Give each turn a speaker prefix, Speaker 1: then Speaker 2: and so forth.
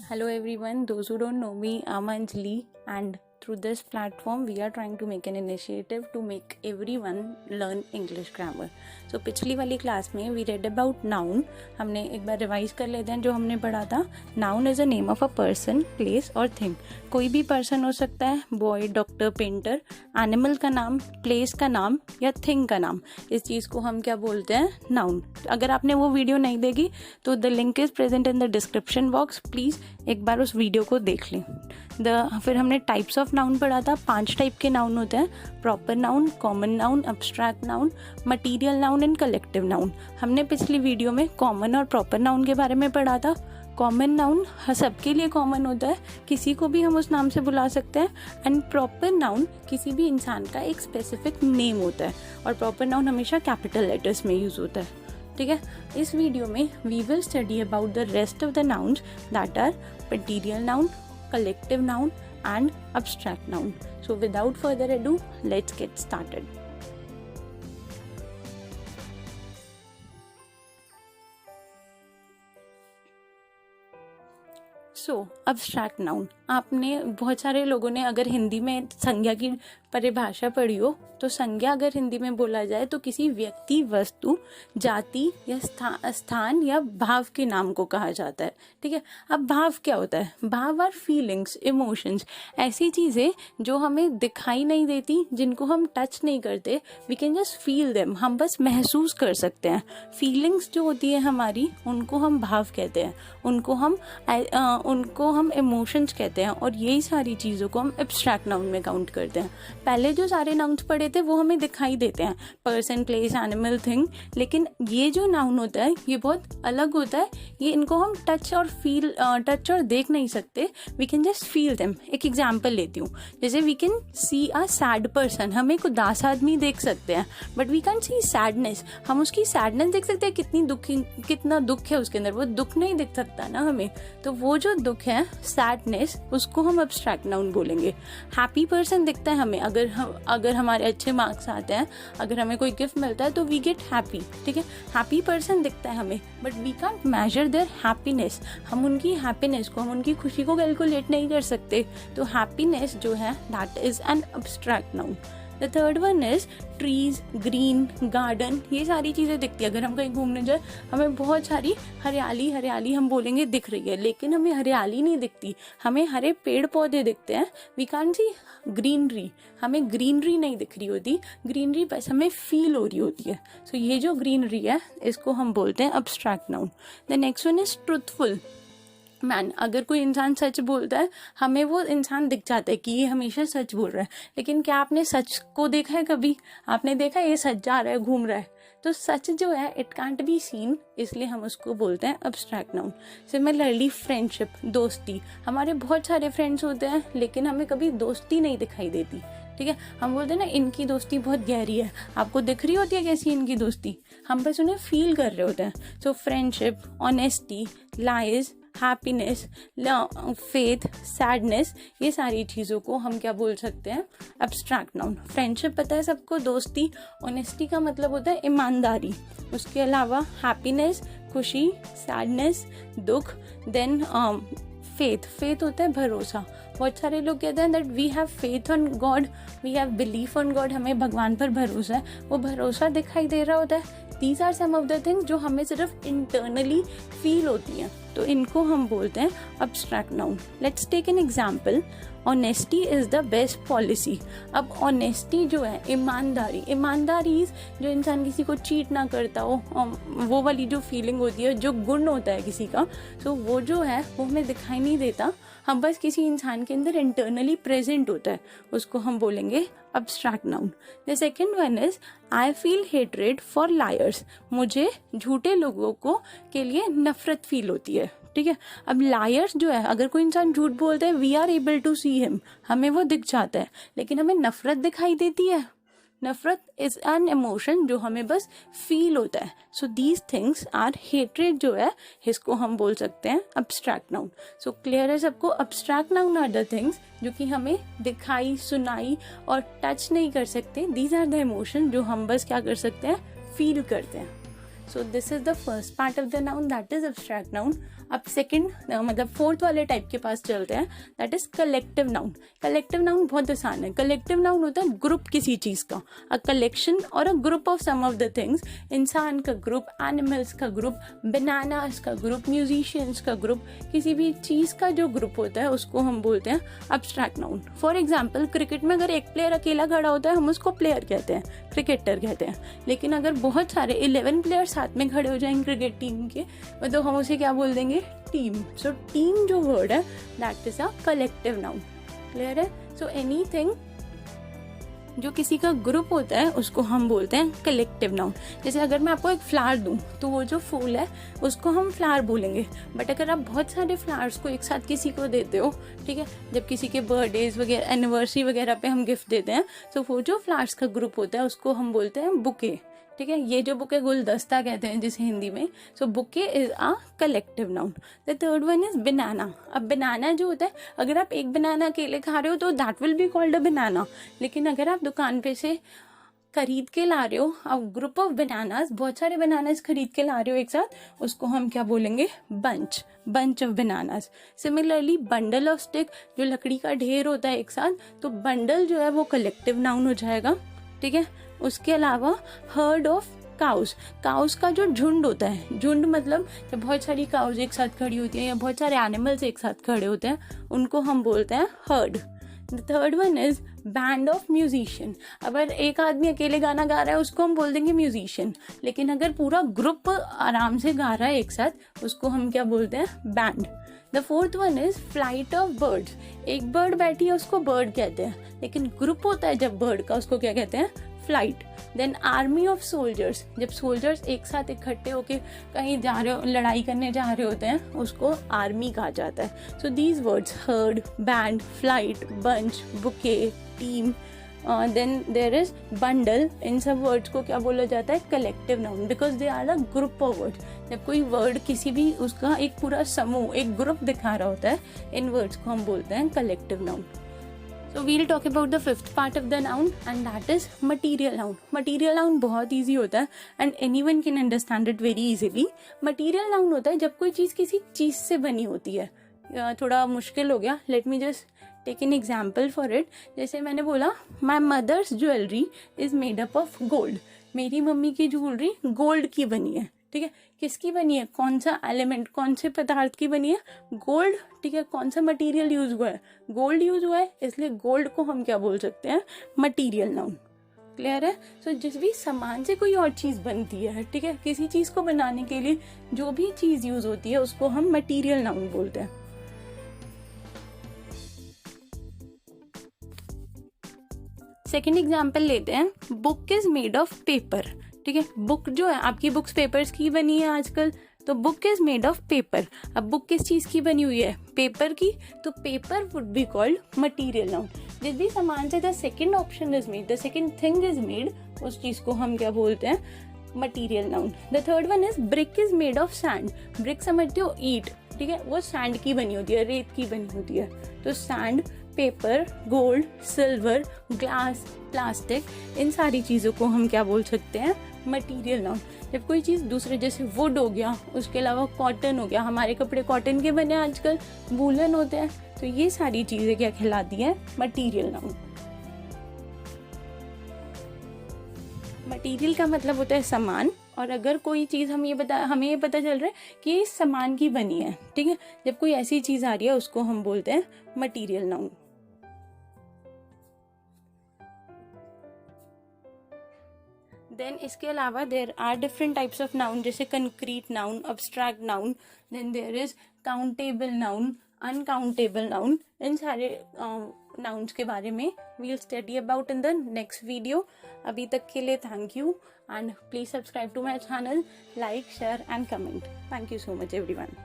Speaker 1: Hello everyone, those who don't know me, I'm Anjali, and through this platform we are trying to make an initiative to make everyone learn English grammar. So पिछली वाली class में we read about noun. हमने एक बार revise कर लेते हैं जो हमने पढ़ा था. Noun is a name of a person, place और thing. कोई भी पर्सन हो सकता है, बॉय, डॉक्टर, पेंटर, एनिमल का नाम, प्लेस का नाम या थिंग का नाम. इस चीज़ को हम क्या बोलते हैं? नाउन. अगर आपने वो वीडियो नहीं देखी तो the link is present in the description box. Please एक बार उस वीडियो को देख लें. फिर हमने टाइप्स ऑफ नाउन पढ़ा था. 5 टाइप के नाउन होते हैं: proper noun, common noun, abstract noun, material noun and collective noun. हमने पिछली वीडियो में कॉमन और प्रॉपर नाउन के बारे में पढ़ा था. कॉमन नाउन सबके लिए कॉमन होता है, किसी को भी हम उस नाम से बुला सकते हैं. एंड प्रॉपर नाउन किसी भी इंसान का एक स्पेसिफिक नेम होता है, और प्रॉपर नाउन हमेशा कैपिटल लेटर्स में यूज होता है. ठीक है. इस वीडियो में we will study about the rest of the nouns that are material noun, collective noun and abstract noun. So without further ado, let's get started. Abstract noun. आपने बहुत सारे लोगों ने अगर हिंदी में संज्ञा की परिभाषा पढ़ी हो तो संज्ञा अगर हिंदी में बोला जाए तो किसी व्यक्ति, वस्तु, जाति या स्थान या भाव के नाम को कहा जाता है. ठीक है. अब भाव क्या होता है? भाव आर फीलिंग्स, इमोशंस, ऐसी चीज़ें जो हमें दिखाई नहीं देती, जिनको हम टच नहीं करते. We can just feel them. हम बस महसूस कर सकते हैं. फीलिंग्स जो होती है हमारी, उनको हम भाव कहते हैं, उनको हम इमोशंस कहते हैं, और यही सारी चीज़ों को हम एब्स्ट्रैक्ट नाउन में काउंट करते हैं. पहले जो सारे नाउन्स पढ़े थे वो हमें दिखाई देते हैं, पर्सन, प्लेस, एनिमल, थिंग. लेकिन ये जो नाउन होता है ये बहुत अलग होता है. ये इनको हम टच और देख नहीं सकते. We can just feel them. एक एग्जाम्पल लेती हूँ. जैसे we can see a sad person. हम एक उदास आदमी देख सकते हैं, but we can see sadness. हम उसकी सैडनेस देख सकते हैं, कितना दुख है उसके अंदर. वो दुख नहीं दिख सकता ना हमें. तो वो जो दुख है, सैडनेस, उसको हम एब्स्ट्रैक्ट नाउन बोलेंगे. हैप्पी पर्सन दिखता है हमें. अगर हमारे अच्छे मार्क्स आते हैं, अगर हमें कोई गिफ्ट मिलता है तो वी गेट हैप्पी. ठीक है. हैप्पी पर्सन दिखता है हमें, but we can't measure their happiness. हम उनकी हैप्पीनेस को, हम उनकी खुशी को कैलकुलेट नहीं कर सकते. तो हैप्पीनेस जो है, that is an abstract noun. The third one is trees, green, garden. ये सारी चीज़ें दिखती है. अगर हम कहीं घूमने जाए, हमें बहुत सारी हरियाली हम बोलेंगे दिख रही है, लेकिन हमें हरियाली नहीं दिखती. हमें हरे पेड़ पौधे दिखते हैं. We can't see greenery. हमें ग्रीनरी नहीं दिख रही होती. ग्रीनरी बस हमें फील हो रही होती है. सो ये जो ग्रीनरी है, इसको हम बोलते हैं abstract noun. The next one is truthful. Man, अगर कोई इंसान सच बोलता है, हमें वो इंसान दिख जाता है कि ये हमेशा सच बोल रहा है. लेकिन क्या आपने सच को देखा है कभी? आपने देखा है ये सच जा रहा है, घूम रहा है? तो सच जो है, इट कांट बी सीन, इसलिए हम उसको बोलते हैं एब्स्ट्रैक्ट नाउन. सिमिलरली फ्रेंडशिप, दोस्ती. हमारे बहुत सारे फ्रेंड्स होते हैं, लेकिन हमें कभी दोस्ती नहीं दिखाई देती. ठीक है. हम बोलते हैं ना, इनकी दोस्ती बहुत गहरी है. आपको दिख रही होती है कैसी इनकी दोस्ती? हम बस उन्हें फील कर रहे होते हैं. So friendship, honesty, lies, happiness, faith, sadness, ये सारी चीज़ों को हम क्या बोल सकते हैं? Abstract noun. फ्रेंडशिप पता है सबको. दोस्ती, ऑनेस्टी का मतलब होता है ईमानदारी. उसके अलावा हैप्पीनेस, खुशी, सैडनेस, दुख. देन फेथ होता है भरोसा. बहुत सारे लोग कहते हैं that we have faith on God, we have belief on God. हमें भगवान पर भरोसा है. वो भरोसा दिखाई दे रहा होता है. These are some of the things जो हमें सिर्फ इंटरनली फील होती हैं. तो इनको हम बोलते हैं abstract noun. Let's take an example. Honesty is the best policy. अब ऑनेस्टी जो है, ईमानदारी जो इंसान किसी को चीट ना करता हो, वो वाली जो फीलिंग होती है, जो गुण होता है किसी का, तो वो जो है वो हमें दिखाई नहीं देता. हम बस किसी इंसान के अंदर इंटरनली प्रेजेंट होता है, उसको हम बोलेंगे abstract noun. The second one is I feel hatred for lawyers. मुझे झूठे लोगों को के लिए नफरत फील होती है. ठीक है. अब लायर्स जो है, अगर कोई इंसान झूठ बोलता है, we are able to see him. हमें वो दिख जाता है, लेकिन हमें नफरत दिखाई देती है. नफरत इज एन इमोशन जो हमें बस फील होता है. So these things are hatred जो है, इसको हम बोल सकते हैं एब्स्ट्रैक्ट नाउन. सो क्लियर है सबको? Abstract noun are the things जो कि हमें दिखाई, सुनाई और टच नहीं कर सकते. दीज आर द इमोशन जो हम बस क्या कर सकते हैं? फील करते हैं. So this is the first part of the noun, that is abstract noun. अब सेकंड मतलब फोर्थ वाले टाइप के पास चलते हैं, that is collective noun. Collective noun बहुत आसान है। कलेक्टिव नाउन होता है ग्रुप किसी चीज का, अ कलेक्शन और a group of some of the things. इंसान का ग्रुप, एनिमल्स का ग्रुप, बनानास का ग्रुप, म्यूजिशियंस का ग्रुप, किसी भी चीज का जो ग्रुप होता है उसको हम बोलते हैं abstract noun. For example cricket में अगर एक प्लेयर अकेला खड़ा होता है हम उसको प्लेयर कहते हैं, क्रिकेटर कहते हैं। लेकिन अगर बहुत सारे 11 प्लेयर साथ में खड़े हो जाएंगे क्रिकेट टीम के, तो हम उसे क्या बोल देंगे, टीम। सो टीम जो वर्ड है that is a collective noun. Clear है? सो एनीथिंग जो किसी का ग्रुप होता है उसको हम बोलते हैं कलेक्टिव नाउन। जैसे अगर मैं आपको एक फ्लावर दूं तो वो जो फूल है उसको हम फ्लावर बोलेंगे। बट अगर आप बहुत सारे फ्लावर्स को एक साथ किसी को देते हो, ठीक है, जब किसी के बर्थडेज वगैरह, एनिवर्सरी वगैरह पे हम गिफ्ट देते हैं, तो वो जो फ्लावर्स का ग्रुप होता है उसको हम बोलते हैं बुके। ठीक है, ये जो बुके गुलदस्ता कहते हैं जिसे हिंदी में। So bouquet is a collective noun. The third one is banana. अब बनाना जो होता है, अगर आप एक बनाना अकेले खा रहे हो तो that will be called a banana. लेकिन अगर आप दुकान पे से खरीद के ला रहे हो, अब ग्रुप ऑफ बनानास, बहुत सारे बनानास खरीद के ला रहे हो एक साथ, उसको हम क्या बोलेंगे, bunch, bunch of bananas. Similarly bundle of stick, जो लकड़ी का ढेर होता है एक साथ, तो बंडल जो है वो कलेक्टिव नाउन हो जाएगा। ठीक है, उसके अलावा हर्ड ऑफ काउस, काउस का जो झुंड होता है, झुंड मतलब जब बहुत सारी काउस एक साथ खड़ी होती है या बहुत सारे एनिमल्स एक साथ खड़े होते हैं, उनको हम बोलते हैं heard. The third one is band of musician. अगर एक आदमी अकेले गाना गा रहा है उसको हम बोल देंगे म्यूजिशियन, लेकिन अगर पूरा ग्रुप आराम से गा रहा है एक साथ, उसको हम क्या बोलते हैं, band. The fourth one is flight of birds. एक बर्ड बैठी है उसको बर्ड कहते हैं, लेकिन ग्रुप होता है जब बर्ड का, उसको क्या कहते हैं, flight. Then army of soldiers, जब सोल्जर्स एक साथ इकट्ठे होके कहीं जा रहे हो, लड़ाई करने जा रहे होते हैं, उसको आर्मी कहा जाता है। So these words herd, band, flight, bunch, bouquet, team, then there is bundle, इन सब वर्ड्स को क्या बोला जाता है, collective noun, because they are a group of words. जब कोई वर्ड किसी भी उसका एक पूरा समूह, एक ग्रुप दिखा रहा होता है, इन वर्ड्स को हम बोलते हैं collective noun. So we'll talk about the fifth part of the noun and that is material noun. Material noun बहुत easy होता है and anyone can understand it very easily. Material noun होता है जब कोई चीज़ किसी चीज़ से बनी होती है। थोड़ा मुश्किल हो गया, let me just take an example for it. जैसे मैंने बोला my mother's jewelry is made up of gold. मेरी मम्मी की ज्वेलरी गोल्ड की बनी है। ठीक है, किसकी बनी है, कौन सा एलिमेंट, कौन से पदार्थ की बनी है, गोल्ड। ठीक है, कौन सा मटेरियल यूज हुआ है, गोल्ड यूज हुआ है, इसलिए गोल्ड को हम क्या बोल सकते हैं, मटेरियल नाउन। क्लियर है? सो जिस भी सामान से कोई और चीज बनती है, ठीक है, किसी चीज को बनाने के लिए जो भी चीज यूज होती है उसको हम मटेरियल नाउन बोलते हैं। सेकेंड एग्जाम्पल लेते हैं, book is made of paper. ठीक है, बुक जो है, आपकी बुक्स पेपर्स की बनी है आजकल, तो book is made of paper. अब बुक किस चीज की बनी हुई है, पेपर की, तो paper would be called material noun. जिस भी सामान से the second option is made, the second thing is made, उस चीज को हम क्या बोलते हैं, material noun. The third one is brick is made of sand. Brick समझते हो, ईट, ठीक है, वो सैंड की बनी होती है, रेत की बनी होती है। तो sand, paper, gold, silver, glass, plastic, इन सारी चीज़ों को हम क्या बोल सकते हैं, मटेरियल नाउन। जब कोई चीज़ दूसरे, जैसे वुड हो गया, उसके अलावा कॉटन हो गया, हमारे कपड़े कॉटन के बने आजकल, वूलन होते हैं, तो ये सारी चीज़ें क्या कहलाती हैं, मटेरियल नाउन। मटेरियल का मतलब होता है सामान, और अगर कोई चीज़ हमें ये पता चल रहा है कि ये सामान की बनी है, ठीक है, जब कोई ऐसी चीज़ आ रही है उसको हम बोलते हैं मटेरियल नाउन। देन इसके अलावा there are different types of noun, जैसे concrete noun, abstract noun, then there is countable noun, uncountable noun. इन सारे नाउन्स के बारे में we'll study about in the next video. अभी तक के लिए thank you and please subscribe to my channel, like, share and comment. Thank you so much everyone.